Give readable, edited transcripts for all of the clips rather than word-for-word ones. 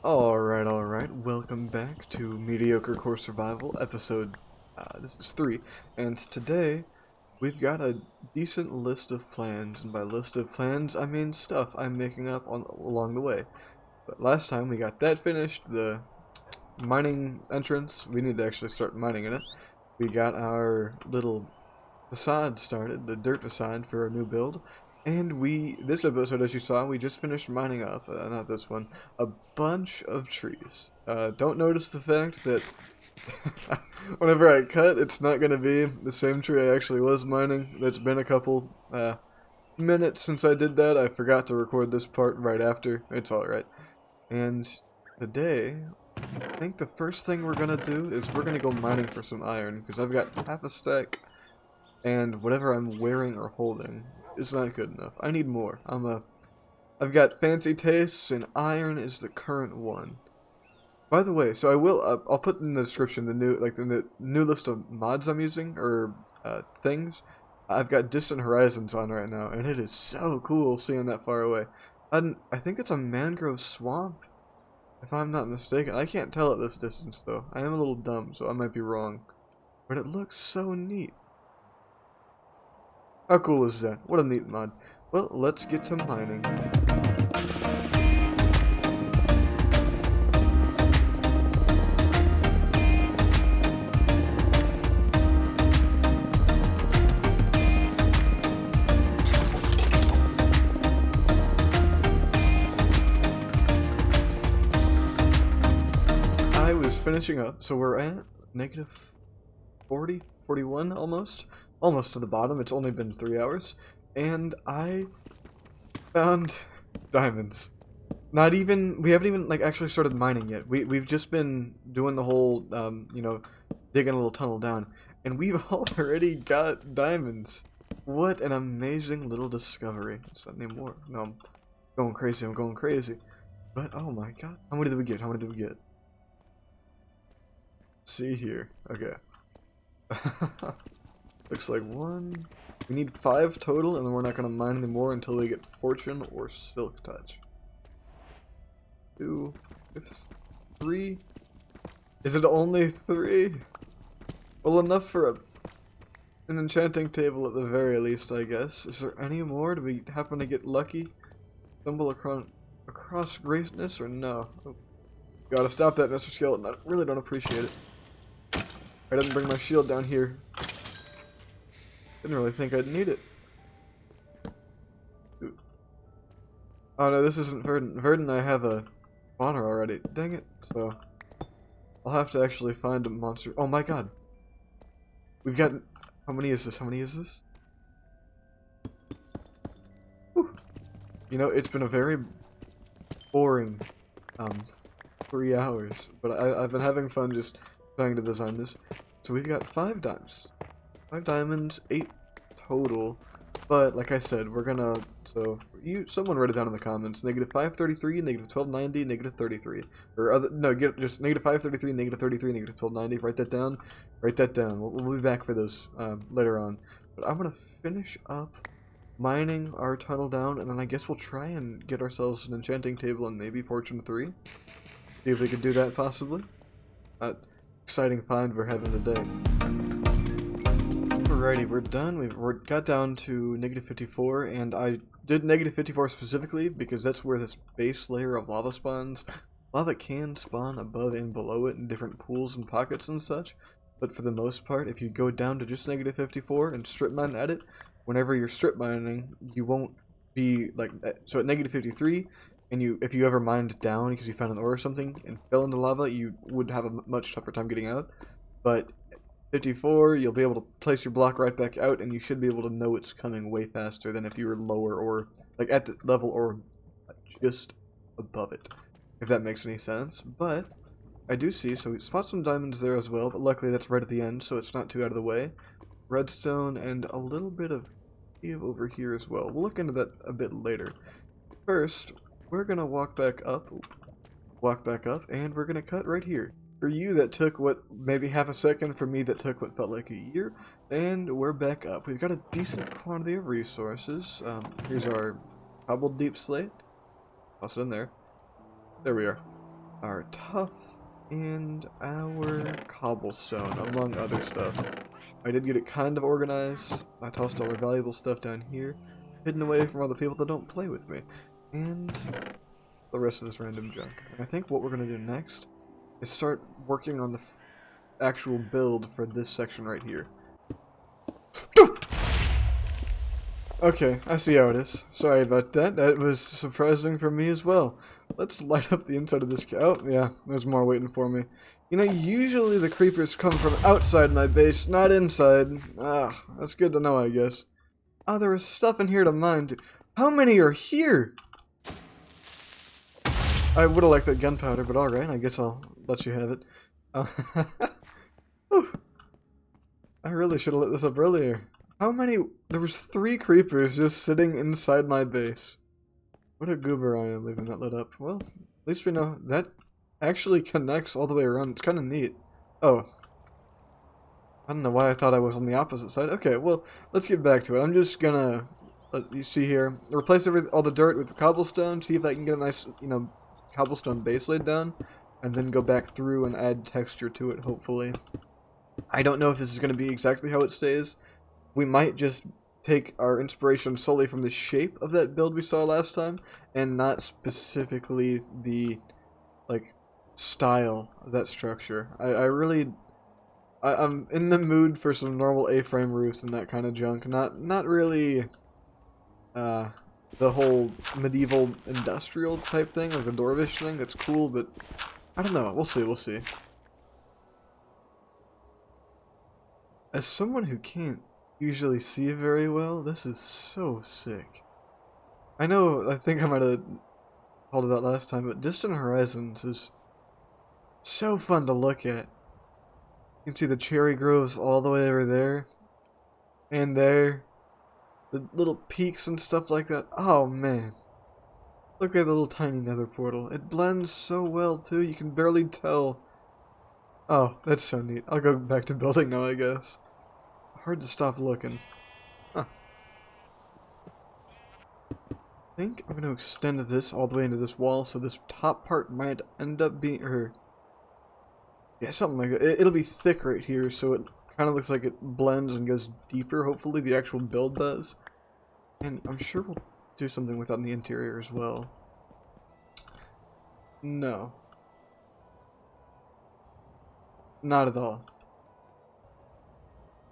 Alright, welcome back to Mediocre Core Survival, episode, this is 3, and today, we've got a decent list of plans, and by list of plans, I mean stuff I'm making up along the way. But last time we got that finished, the mining entrance, we need to actually start mining in it. We got our little facade started, the dirt facade for our new build. And this episode, as you saw, we just finished mining up, not this one, a bunch of trees. Don't notice the fact that whenever I cut, it's not going to be the same tree I actually was mining. It's been a couple minutes since I did that. I forgot to record this part right after. It's alright. And today, I think the first thing we're going to do is we're going to go mining for some iron, because I've got half a stack, and whatever I'm wearing or holding is not good enough. I need more. I've got fancy tastes, and iron is the current one. By the way, so I'll put in the description the new list of mods I'm using, or things. I've got Distant Horizons on right now, and it is so cool seeing that far away. I think it's a mangrove swamp, if I'm not mistaken. I can't tell at this distance, though. I am a little dumb, so I might be wrong. But it looks so neat. How cool is that? What a neat mod. Well, let's get to mining. I was finishing up, so we're at negative 40, 41 almost. Almost to the bottom. It's only been 3 hours, and I found diamonds. Not even, we haven't even like actually started mining yet. We've just been doing the whole, digging a little tunnel down, and we've already got diamonds. What an amazing little discovery. It's not anymore. No, I'm going crazy. I'm going crazy. But oh my god, how many did we get? How many did we get? Let's see here. Okay. Looks like 1. We need 5 total, and then we're not going to mine anymore until we get Fortune or Silk Touch. 2. 3. Is it only 3? Well, enough for an enchanting table at the very least, I guess. Is there any more? Do we happen to get lucky? Stumble across greatness, or no? Oh, gotta stop that, Mr. Skeleton. I really don't appreciate it. I didn't bring my shield down here. Didn't really think I'd need it. Ooh. Oh no, this isn't Verdant. Verdant, I have a spawner already. Dang it. So, I'll have to actually find a monster. Oh my god. We've got... How many is this? How many is this? Whew. You know, it's been a very boring 3 hours. But I've been having fun just trying to design this. So we've got 5 dimes. 5 diamonds, 8 total, but like I said, we're gonna, someone write it down in the comments, negative 533, negative 1290, negative 33, or just negative 533, negative 33, negative 1290, write that down, we'll be back for those, later on, but I'm gonna finish up mining our tunnel down, and then I guess we'll try and get ourselves an enchanting table and maybe Fortune 3, see if we can do that possibly. Exciting find we're having today. Alrighty, we're done. We got down to negative 54, and I did negative 54 specifically because that's where this base layer of lava spawns. Lava can spawn above and below it in different pools and pockets and such, but for the most part, if you go down to just negative 54 and strip mine at it, whenever you're strip mining, you won't be like that. So at negative 53, and if you ever mined down because you found an ore or something and fell into lava, you would have a much tougher time getting out. But 54, you'll be able to place your block right back out, and you should be able to know it's coming way faster than if you were lower or like at the level or just above it, if that makes any sense. But I do see, so we spot some diamonds there as well, but luckily that's right at the end, so it's not too out of the way. Redstone and a little bit of cave over here as well. We'll look into that a bit later. First, we're gonna walk back up, and we're gonna cut right here. For you, that took maybe half a second. For me, that took what felt like a year. And we're back up. We've got a decent quantity of resources. Here's our cobbled deep slate. Toss it in there. There we are. our tuff, and our cobblestone, among other stuff. I did get it kind of organized. I tossed all our valuable stuff down here, hidden away from all the people that don't play with me, and the rest of this random junk. And I think what we're going to do next is start working on the actual build for this section right here. Okay, I see how it is. Sorry about that. That was surprising for me as well. Let's light up the inside of this Oh, yeah, there's more waiting for me. You know, usually the creepers come from outside my base, not inside. Ah, that's good to know, I guess. Oh, there was stuff in here to mine, too. How many are here? I would have liked that gunpowder, but alright, I guess I'll let you have it. I really should have lit this up earlier. How many? There was 3 creepers just sitting inside my base. What a goober I am leaving that lit up. Well, at least we know that actually connects all the way around. It's kind of neat. Oh. I don't know why I thought I was on the opposite side. Okay, well, let's get back to it. I'm just gonna, you see here, replace all the dirt with cobblestone, see if I can get a nice, cobblestone base laid down, and then go back through and add texture to it, hopefully. I don't know if this is going to be exactly how it stays. We might just take our inspiration solely from the shape of that build we saw last time, and not specifically the, style of that structure. I'm in the mood for some normal A-frame roofs and that kind of junk. Not really, the whole medieval industrial type thing, like the Dorvish thing. That's cool, but I don't know. We'll see. As someone who can't usually see very well, this is so sick. I think I might have called it that last time, but Distant Horizons is so fun to look at. You can see the cherry groves all the way over there. And there. The little peaks and stuff like that. Oh, man. Look at the little tiny nether portal. It blends so well, too. You can barely tell. Oh, that's so neat. I'll go back to building now, I guess. Hard to stop looking. Huh. I think I'm going to extend this all the way into this wall, so this top part might end up being... yeah, something like that. It'll be thick right here, so it kind of looks like it blends and goes deeper, hopefully the actual build does. And I'm sure we'll do something with that in the interior as well. No. Not at all.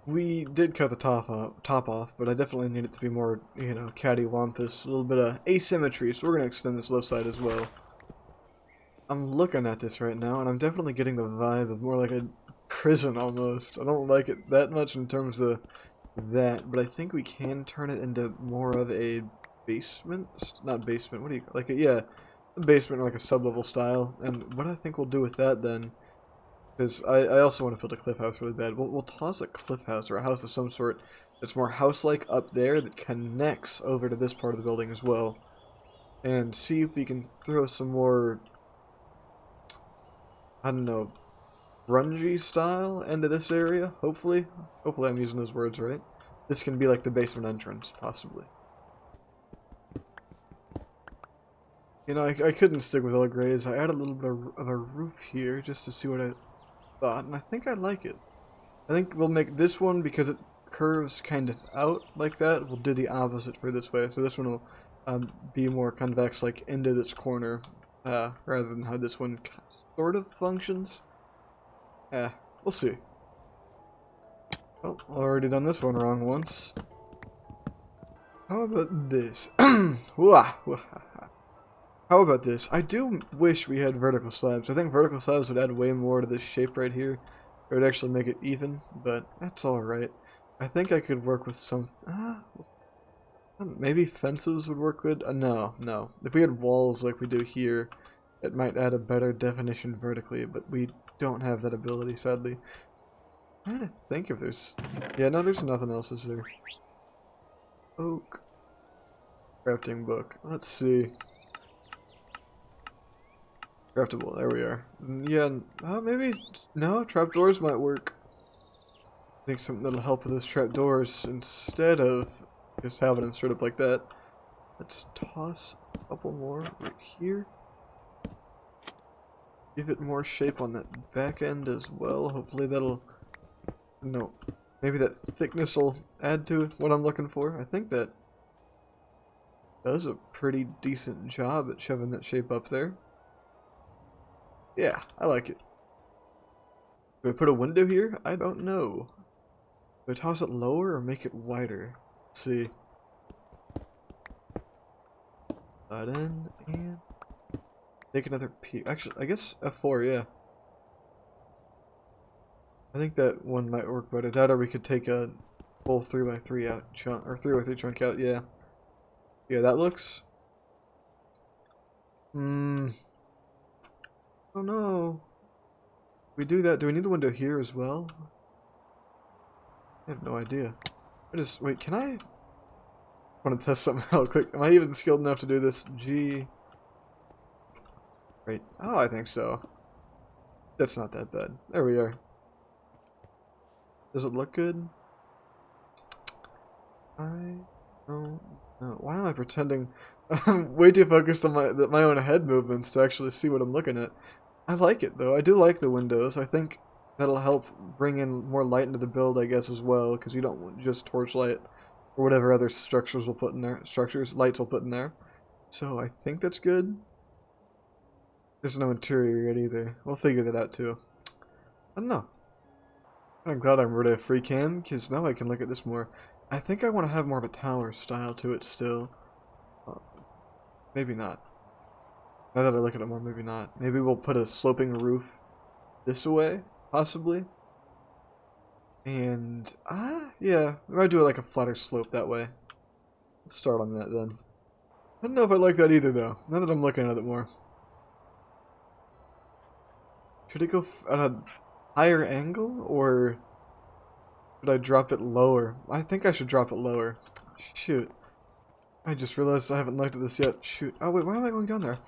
We did cut the top off, but I definitely need it to be more, cattywampus, a little bit of asymmetry, so we're going to extend this left side as well. I'm looking at this right now, and I'm definitely getting the vibe of more like a prison almost. I don't like it that much in terms of that, but I think we can turn it into more of a basement? Not basement, what do you, a basement, like a sub-level style. And what I think we'll do with that then, because I also want to build a cliff house really bad. We'll toss a cliff house or a house of some sort that's more house-like up there that connects over to this part of the building as well. And see if we can throw some more, I don't know, grungy style into this area, hopefully. Hopefully I'm using those words right. This can be like the basement entrance, possibly. I couldn't stick with all grays. I added a little bit of a roof here just to see what I thought, and I think I like it. I think we'll make this one, because it curves kind of out like that, we'll do the opposite for this way. So this one will be more convex, like into this corner, rather than how this one sort of functions. We'll see. Well, already done this one wrong once. How about this? How about this? I do wish we had vertical slabs. I think vertical slabs would add way more to this shape right here. It would actually make it even, but that's alright. I think I could work with some... maybe fences would work good? No. If we had walls like we do here, it might add a better definition vertically, but we don't have that ability, sadly. I'm trying to think if there's... yeah, no, there's nothing else, is there? Oak. Crafting book. Let's see. Craftable, there we are. Yeah, maybe... no, trapdoors might work. I think something that'll help with those trapdoors instead of just having them straight up like that. Let's toss a couple more right here. give it more shape on that back end as well. Hopefully that'll, no, maybe that thickness will add to what I'm looking for. I think that does a pretty decent job at shoving that shape up there. Yeah, I like it. Do I put a window here? I don't know. Do I toss it lower or make it wider? Let's see. That in and take another peek. Actually, I guess F4, yeah. I think that one might work better. That or we could take a full 3x3 out chunk, or 3x3 chunk out, yeah. Yeah, that looks... oh no. We do that, do we need the window here as well? I have no idea. Wait, can I want to test something real quick. Am I even skilled enough to do this? G... Right. Oh, I think so. That's not that bad. There we are. Does it look good? I don't know. Why am I pretending? I'm way too focused on my own head movements to actually see what I'm looking at. I like it, though. I do like the windows. I think that'll help bring in more light into the build, I guess, as well, because you don't want just torchlight or whatever other structures we'll put in there. Lights we'll put in there. So I think that's good. There's no interior yet either. We'll figure that out too. I don't know. I'm glad I'm rid of Freecam, because now I can look at this more. I think I want to have more of a tower style to it still. Maybe not. Now that I look at it more, maybe not. Maybe we'll put a sloping roof this way, possibly. And, yeah, we might do it like a flatter slope that way. Let's start on that then. I don't know if I like that either, though, now that I'm looking at it more. Should it go at a higher angle, or should I drop it lower? I think I should drop it lower. Shoot. I just realized I haven't looked at this yet. Shoot. Oh, wait, why am I going down there?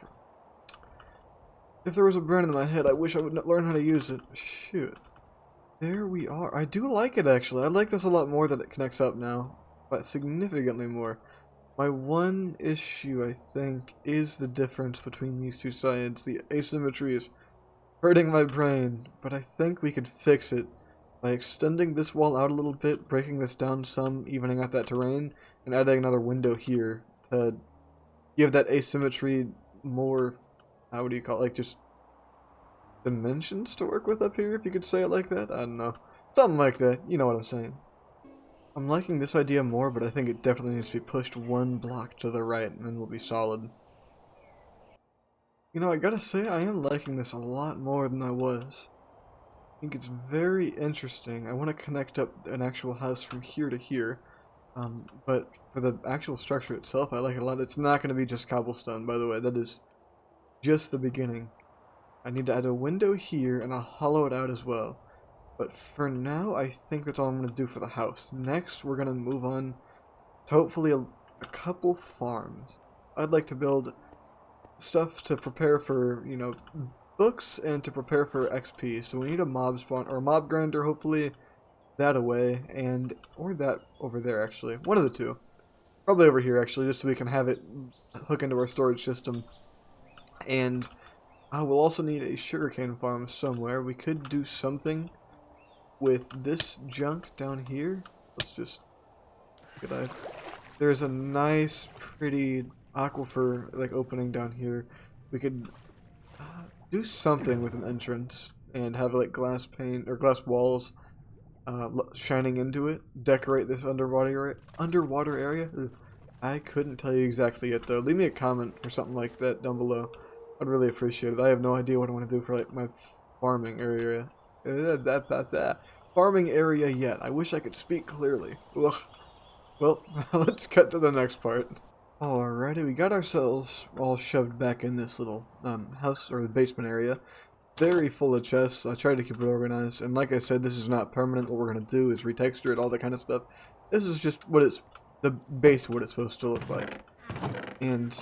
If there was a brain in my head, I wish I would learn how to use it. Shoot. There we are. I do like it, actually. I like this a lot more that it connects up now. But significantly more. My one issue, I think, is the difference between these two sides. The asymmetry is hurting my brain, but I think we could fix it by extending this wall out a little bit, breaking this down some, evening out that terrain, and adding another window here to give that asymmetry more, how would you call it, like just dimensions to work with up here, if you could say it like that? I don't know. Something like that. You know what I'm saying. I'm liking this idea more, but I think it definitely needs to be pushed one block to the right, and then we'll be solid. You know, I gotta say, I am liking this a lot more than I was. I think it's very interesting. I want to connect up an actual house from here to here. But for the actual structure itself, I like it a lot. It's not going to be just cobblestone, by the way. That is just the beginning. I need to add a window here, and I'll hollow it out as well. But for now, I think that's all I'm going to do for the house. Next, we're going to move on to hopefully a couple farms. I'd like to build stuff to prepare for, you know, books and to prepare for XP. So we need a mob spawn, or a mob grinder, hopefully that away, and, or that over there actually. One of the two. Probably over here actually, just so we can have it hook into our storage system. And we'll also need a sugarcane farm somewhere. We could do something with this junk down here. Let's just get out. There's a nice, pretty aquifer like opening down here. We could do something with an entrance and have like glass pane or glass walls shining into it. Decorate this underwater area. I couldn't tell you exactly yet though. Leave me a comment or something like that down below. I'd really appreciate it. I have no idea what I want to do for like my farming area. Farming area yet. I wish I could speak clearly. Ugh. Well, let's cut to the next part. Alrighty, we got ourselves all shoved back in this little house or the basement area. Very full of chests. I tried to keep it organized, and like I said, this is not permanent. What we're gonna do is retexture it, all that kind of stuff. This is just what it's the base of what it's supposed to look like. And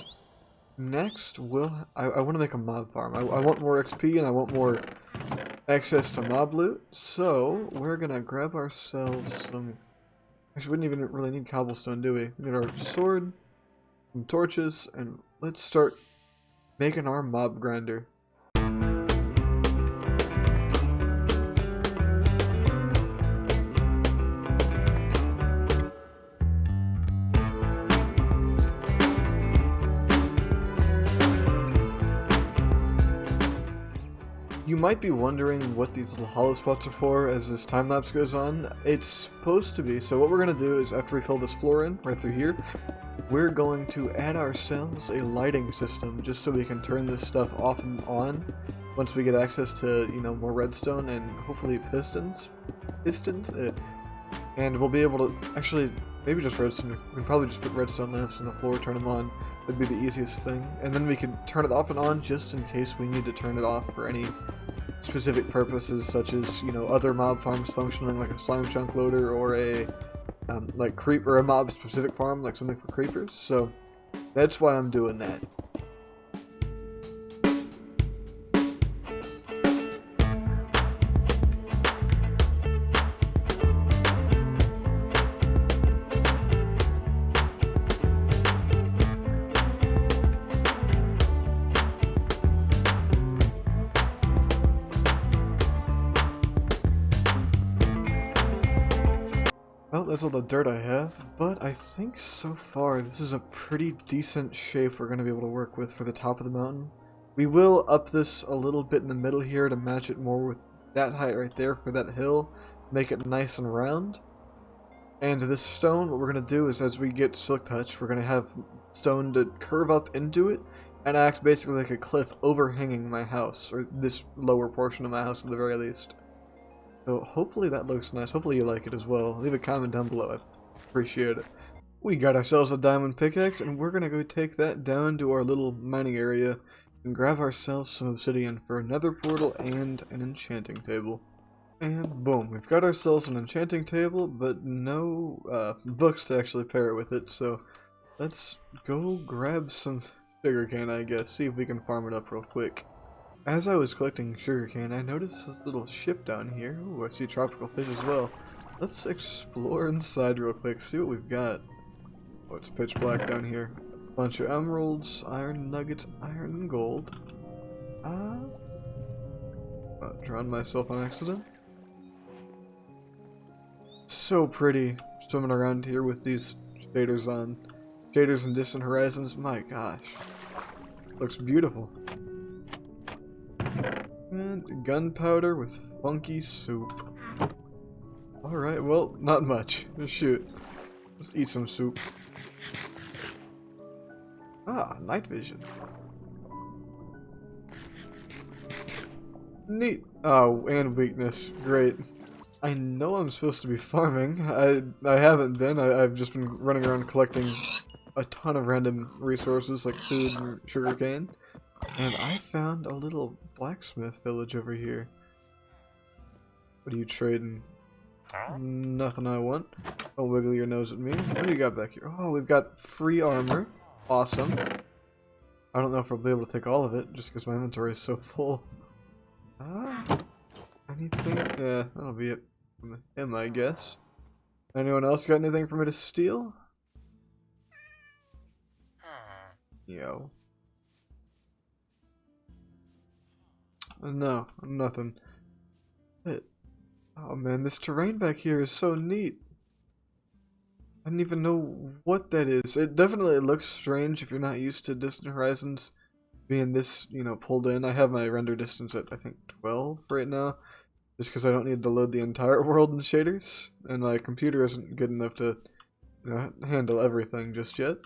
next, I want to make a mob farm. I want more XP and I want more access to mob loot. So we're gonna grab ourselves some. Actually, we didn't even really need cobblestone, do we? We need our sword, some torches, and let's start making our mob grinder. You might be wondering what these little hollow spots are for as this time-lapse goes on. It's supposed to be, so what we're going to do is after we fill this floor in, right through here, we're going to add ourselves a lighting system just so we can turn this stuff off and on once we get access to, you know, more redstone and hopefully pistons, and we'll be able to, actually, maybe just redstone, we can probably just put redstone lamps on the floor, turn them on, that'd be the easiest thing, and then we can turn it off and on just in case we need to turn it off for any specific purposes, such as, you know, other mob farms functioning like a slime chunk loader or a a mob specific farm like something for creepers. So that's why I'm doing that. Well, that's all the dirt I have, but I think so far this is a pretty decent shape we're going to be able to work with for the top of the mountain. We will up this a little bit in the middle here to match it more with that height right there for that hill, make it nice and round. And this stone, what we're going to do is as we get Silk Touch, we're going to have stone to curve up into it and acts basically like a cliff overhanging my house, or this lower portion of my house at the very least. So hopefully that looks nice. Hopefully you like it as well. Leave a comment down below. I appreciate it. We got ourselves a diamond pickaxe, and we're going to go take that down to our little mining area and grab ourselves some obsidian for another portal and an enchanting table. And boom, we've got ourselves an enchanting table, but no books to actually pair it with it. So let's go grab some sugarcane, I guess. See if we can farm it up real quick. As I was collecting sugarcane, I noticed this little ship down here. Ooh, I see tropical fish as well. Let's explore inside real quick, see what we've got. Oh, it's pitch black down here. Bunch of emeralds, iron nuggets, iron and gold. Drowned myself on accident. So pretty swimming around here with these shaders on. Shaders and distant horizons, my gosh. Looks beautiful. And gunpowder with funky soup. Alright, well, not much. Shoot. Let's eat some soup. Ah, night vision. Neat. Oh, and weakness. Great. I know I'm supposed to be farming. I haven't been. I've just been running around collecting a ton of random resources like food and sugarcane. And I found a little blacksmith village over here. What are you trading? Nothing I want. Don't wiggle your nose at me. What do you got back here? Oh, we've got free armor. Awesome. I don't know if I'll be able to take all of it, just because my inventory is so full. Anything? Yeah, that'll be it from him, I guess. Anyone else got anything for me to steal? Yo. No, nothing. Oh man, this terrain back here is so neat. I don't even know what that is. It definitely looks strange if you're not used to distant horizons being this, you know, pulled in. I have my render distance at, I think, 12 right now, just because I don't need to load the entire world in shaders, and my computer isn't good enough to, you know, handle everything just yet.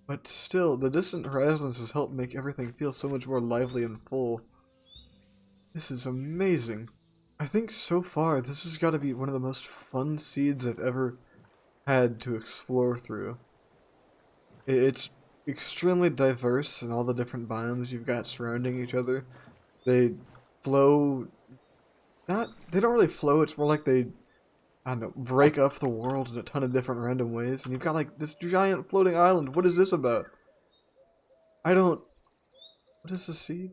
But still, the distant horizons has helped make everything feel so much more lively and full. This is amazing. I think so far this has got to be one of the most fun seeds I've ever had to explore through. It's extremely diverse in all the different biomes you've got surrounding each other. They flow, they don't really flow, it's more like they, I don't know, break up the world in a ton of different random ways. And you've got like this giant floating island. What is this about? What is the seed?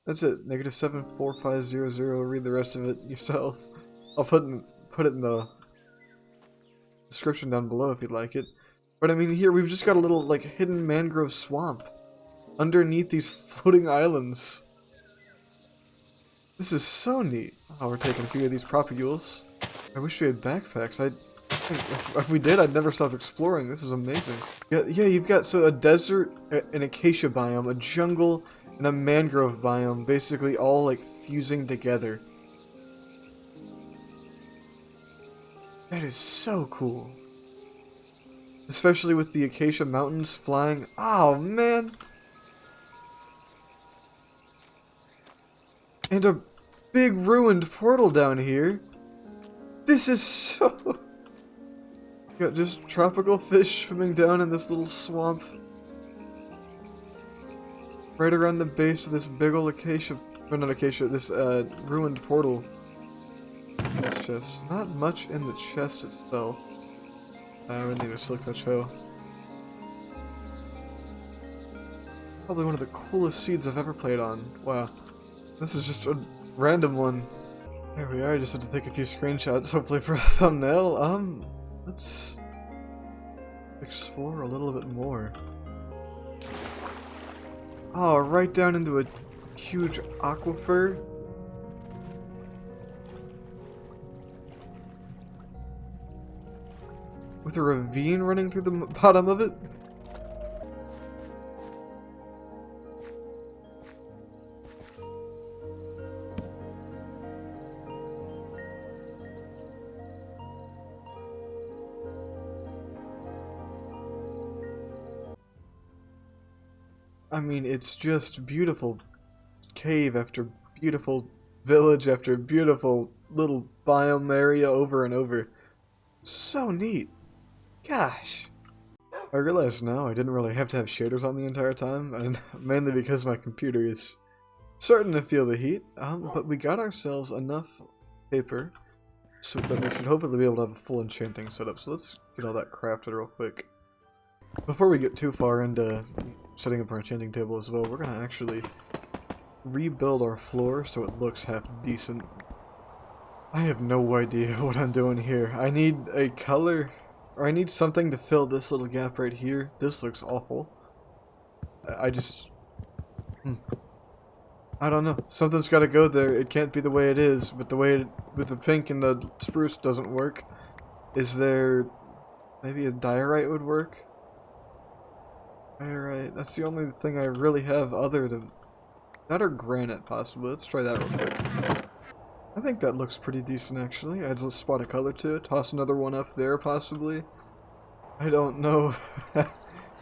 That's it, -74500, read the rest of it yourself. I'll put it in the description down below if you'd like it. But I mean, here we've just got a little, like, hidden mangrove swamp underneath these floating islands. This is so neat. Oh, we're taking a few of these propagules. I wish we had backpacks. If we did, I'd never stop exploring. This is amazing. Yeah, you've got, so a desert, an acacia biome, a jungle, and a mangrove biome, basically all like fusing together. That is so cool. Especially with the acacia mountains flying. Oh man! And a big ruined portal down here. This is so... Got just tropical fish swimming down in this little swamp. Right around the base of this big ol' acacia... Or not acacia, this ruined portal. This chest. Not much in the chest itself. I really need to slick that show. Probably one of the coolest seeds I've ever played on. Wow. This is just a random one. There we are, I just had to take a few screenshots, hopefully for a thumbnail. Let's explore a little bit more. Oh, right down into a huge aquifer. With a ravine running through the bottom of it? I mean, it's just beautiful cave after beautiful village after beautiful little biome area over and over. So neat. Gosh. I realize now I didn't really have to have shaders on the entire time, and mainly because my computer is starting to feel the heat. But we got ourselves enough paper so that we should hopefully be able to have a full enchanting setup. So let's get all that crafted real quick. Before we get too far into setting up our enchanting table as well, we're going to actually rebuild our floor so it looks half decent. I have no idea what I'm doing here. I need a color, or I need something to fill this little gap right here. This looks awful. I just... I don't know. Something's got to go there. It can't be the way it is, but the way with the pink and the spruce doesn't work. Is there... maybe a diorite would work? Alright, that's the only thing I really have other than... that or granite, possibly. Let's try that real quick. I think that looks pretty decent, actually. Adds a spot of color to it. Toss another one up there, possibly. I don't know.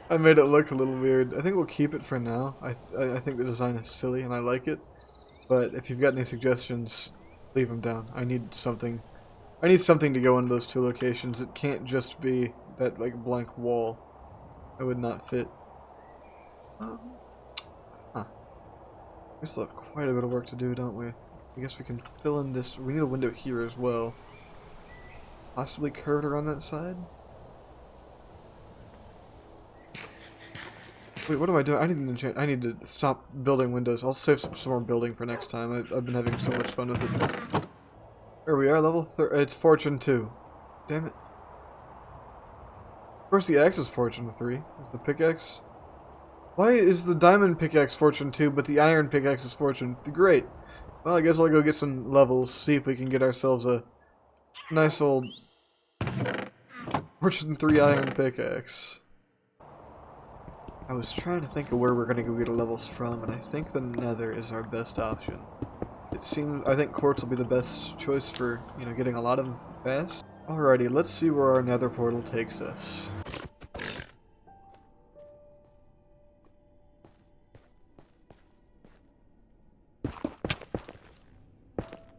I made it look a little weird. I think we'll keep it for now. I think the design is silly, and I like it. But if you've got any suggestions, leave them down. I need something. I need something to go into those two locations. It can't just be that, like, blank wall. It would not fit. We still have quite a bit of work to do, don't we? I guess we can fill in this. We need a window here as well. Possibly curved around that side? Wait, what am I doing? I need to stop building windows. I'll save some more building for next time. I've been having so much fun with it. There we are, level 3. It's Fortune 2. Damn it. Of course the axe is Fortune 3. Is the pickaxe? Why is the diamond pickaxe Fortune 2, but the iron pickaxe is Fortune 3? Great. Well, I guess I'll go get some levels, see if we can get ourselves a nice old Fortune 3 iron pickaxe. I was trying to think of where we're going to go get our levels from, and I think the nether is our best option. It seems, I think quartz will be the best choice for, you know, getting a lot of them fast. Alrighty, let's see where our nether portal takes us.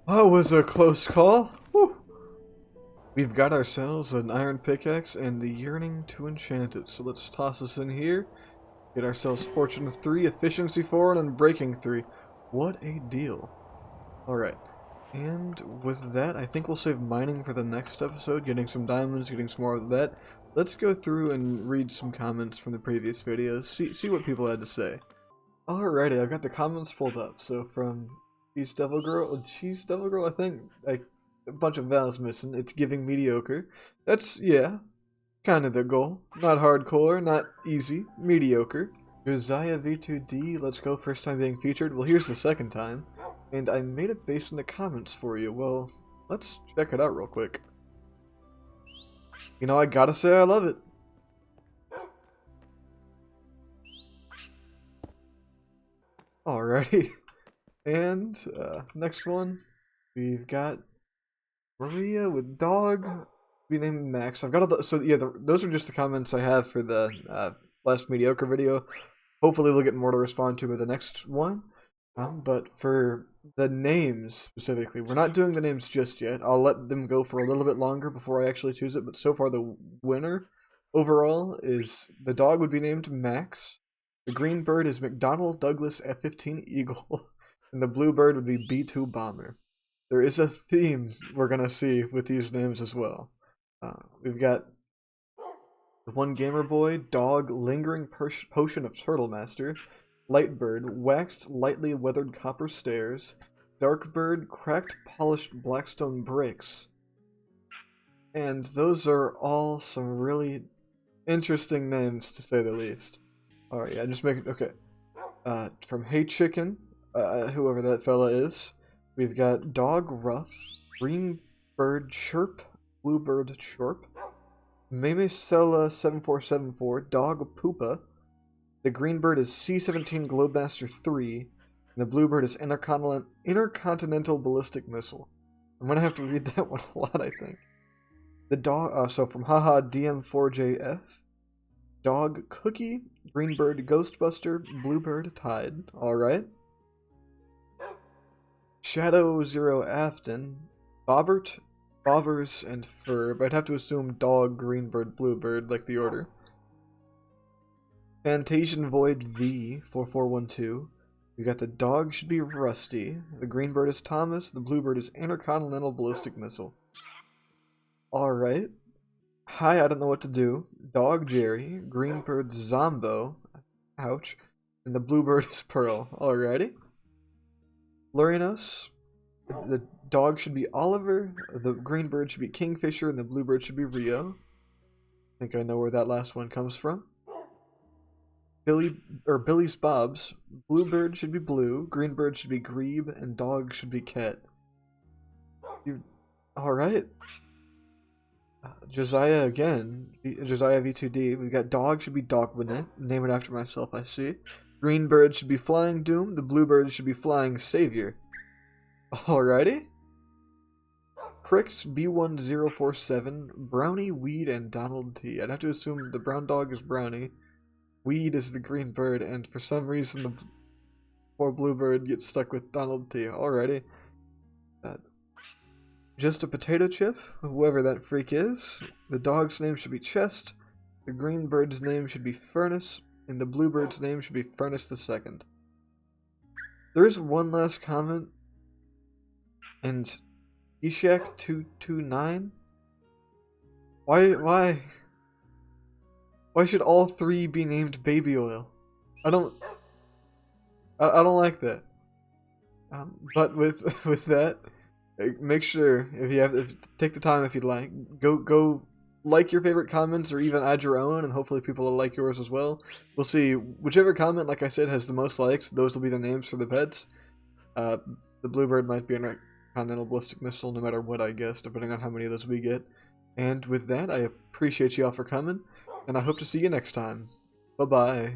That was a close call. Whew. We've got ourselves an iron pickaxe and the yearning to enchant it. So let's toss this in here. Get ourselves Fortune 3, Efficiency 4, and then Breaking 3. What a deal. Alright. And with that, I think we'll save mining for the next episode. Getting some diamonds, getting some more of that. Let's go through and read some comments from the previous videos. See what people had to say. Alrighty, I've got the comments pulled up. So from... Cheese Devil Girl, I think. Like, a bunch of vowels missing. It's giving mediocre. That's, yeah, kind of the goal. Not hardcore, not easy. Mediocre. Josiah V2D, let's go, first time being featured. Well, here's the second time. And I made it based on the comments for you. Well, let's check it out real quick. You know, I gotta say I love it. Alrighty. And next one, we've got Maria with dog. We named Max. I've got all the, so yeah, those are just the comments I have for the last Mediocre video. Hopefully we'll get more to respond to with the next one. But for the names specifically, we're not doing the names just yet. I'll let them go for a little bit longer before I actually choose it. But so far the winner overall is the dog would be named Max. The green bird is McDonnell Douglas F-15 Eagle. And the blue bird would be B-2 Bomber. There is a theme we're going to see with these names as well. We've got the one gamer boy, dog, lingering potion of turtle master, light bird, waxed lightly weathered copper stairs, dark bird, cracked polished blackstone bricks. And those are all some really interesting names to say the least. Alright, yeah, just make it, okay. From Hey Chicken, whoever that fella is, we've got dog rough, green bird chirp, bluebird chirp, Memesella 7474, dog poopa. The green bird is C-17 Globemaster 3, and the bluebird is Intercontinental Ballistic Missile. I'm gonna have to read that one a lot, I think. The dog, so from haha DM4JF, dog cookie, green bird Ghostbuster, bluebird Tide. Alright. Shadow Zero Afton, Bobbert, Bobbers, and Furb. I'd have to assume dog, greenbird, bluebird, like the order. Fantasian Void V 4412. We got the dog should be Rusty. The greenbird is Thomas. The bluebird is Intercontinental Ballistic Missile. Alright. Hi, I don't know what to do. Dog Jerry. Greenbird Zombo. Ouch. And the bluebird is Pearl. Alrighty. Lurinos. The dog should be Oliver. The greenbird should be Kingfisher. And the bluebird should be Rio. I think I know where that last one comes from. Billy's Bobs. Bluebird should be Blue. Greenbird should be Grebe. And dog should be Ket. Alright. Josiah again. Josiah V2D. We got dog should be Dogwinet. Name it after myself, I see. Greenbird should be Flying Doom. The bluebird should be Flying Savior. Alrighty. Cricks B1047. Brownie, Weed, and Donald T. I'd have to assume the brown dog is Brownie. Weed is the green bird, and for some reason the poor bluebird gets stuck with Donald T. Alrighty. Just a potato chip, whoever that freak is. The dog's name should be Chest. The green bird's name should be Furnace. And the bluebird's name should be Furnace II. There is one last comment. And Ishak229? Why should all three be named Baby Oil? I don't like that. But with that, make sure take the time if you'd like, go like your favorite comments or even add your own, and hopefully people will like yours as well. We'll see. Whichever comment, like I said, has the most likes, those will be the names for the pets. The bluebird might be a Continental Ballistic Missile, no matter what, I guess, depending on how many of those we get. And with that, I appreciate you all for coming, and I hope to see you next time. Bye-bye.